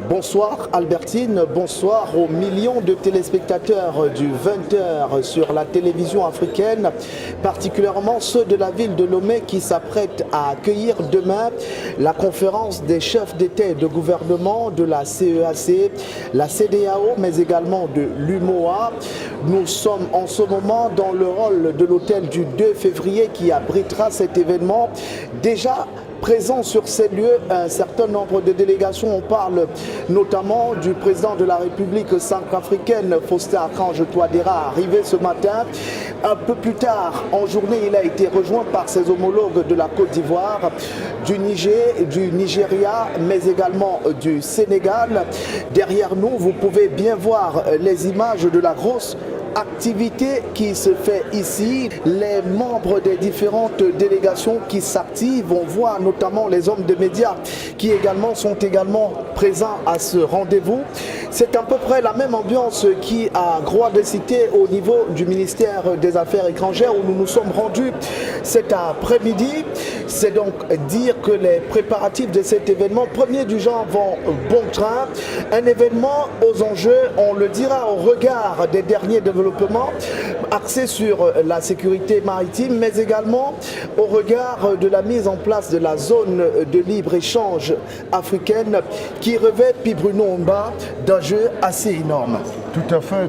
Bonsoir Albertine, bonsoir aux millions de téléspectateurs du 20h sur la télévision africaine, particulièrement ceux de la ville de Lomé qui s'apprêtent à accueillir demain la conférence des chefs d'État et de gouvernement de la CEAC, la CEDEAO, mais également de l'UMOA. Nous sommes en ce moment dans le hall de l'hôtel du 2 février qui abritera cet événement. Déjà présent sur ces lieux, un certain nombre de délégations. On parle notamment du président de la République centrafricaine, Faustin-Archange Touadéra, arrivé ce matin. Un peu plus tard en journée, il a été rejoint par ses homologues de la Côte d'Ivoire, du Niger, du Nigeria, mais également du Sénégal. Derrière nous, vous pouvez bien voir les images de la grosse activité qui se fait ici, les membres des différentes délégations qui s'activent, on voit notamment les hommes de médias qui sont également présents à ce rendez-vous. C'est à peu près la même ambiance qui a droit de citer au niveau du ministère des Affaires étrangères où nous nous sommes rendus cet après-midi. C'est donc dire que les préparatifs de cet événement premier du genre vont bon train. Un événement aux enjeux, on le dira au regard des derniers développements axés sur la sécurité maritime, mais également au regard de la mise en place de la zone de libre-échange africaine qui revêt, puis Bruno Omba, d'un jeu assez énorme. Tout à fait,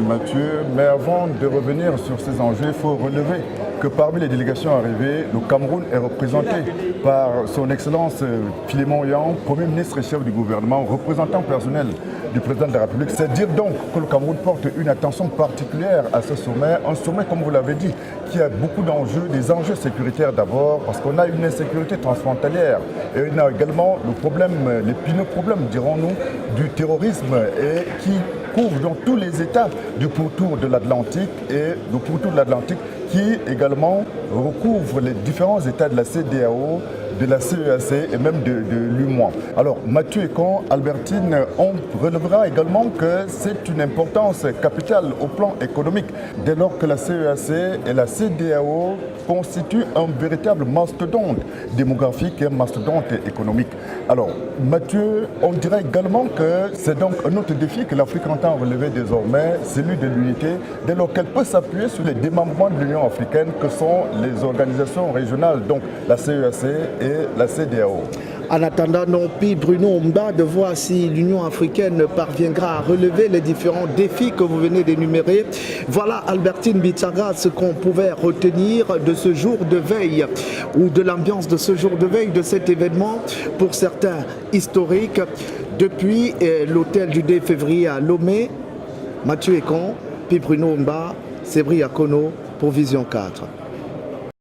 Mathieu. Mais avant de revenir sur ces enjeux, il faut relever que parmi les délégations arrivées, le Cameroun est représenté par son Excellence Philémon Yan, Premier ministre et chef du gouvernement, représentant personnel du président de la République. C'est dire donc que le Cameroun porte une attention particulière à ce sommet. Un sommet, comme vous l'avez dit, qui a beaucoup d'enjeux, des enjeux sécuritaires d'abord, parce qu'on a une insécurité transfrontalière. Et on a également le problème, l'épineux problème, dirons-nous, du terrorisme et qui couvre donc tous les États du pourtour de l'Atlantique et le pourtour de l'Atlantique qui également recouvre les différents États de la CEDEAO, de la CEAC et même de l'UMOA. Alors Mathieu et Albertine, on relèvera également que c'est une importance capitale au plan économique dès lors que la CEAC et la CEDEAO constituent un véritable mastodonte démographique et un mastodonte économique. Alors Mathieu, on dirait également que c'est donc un autre défi que l'Afrique entend relever désormais, celui de l'unité, dès lors qu'elle peut s'appuyer sur les démembrements de l'Union africaine que sont les organisations régionales, donc la CEAC et la CEDEAO. En attendant, non plus Bruno Omba, de voir si l'Union africaine parviendra à relever les différents défis que vous venez d'énumérer. Voilà, Albertine Bitsaga, ce qu'on pouvait retenir de ce jour de veille ou de l'ambiance de ce jour de veille de cet événement, pour certains historique, depuis l'hôtel du 2 février à Lomé. Mathieu Ekon, puis Bruno Omba, Sébri Akono pour Vision 4.